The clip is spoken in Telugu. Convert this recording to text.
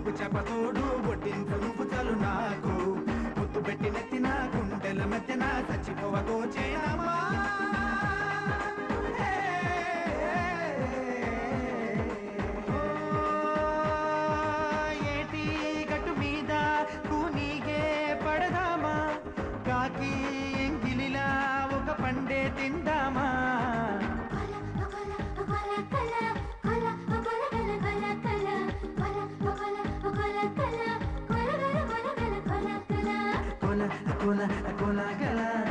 ఉప్పు చేపతోడు ఒడ్డింపు నువ్వు చాలు నాకు ముద్దు పెట్టి నెత్తిన గుండెల మెత్తిన చచ్చిపోవతో చేయనమ్మా ఏటి గట్టు మీద కూనీగే పడదామా కాకి ఎంగిలిలా ఒక పండే తిందామా Cola, cola, cola, cola.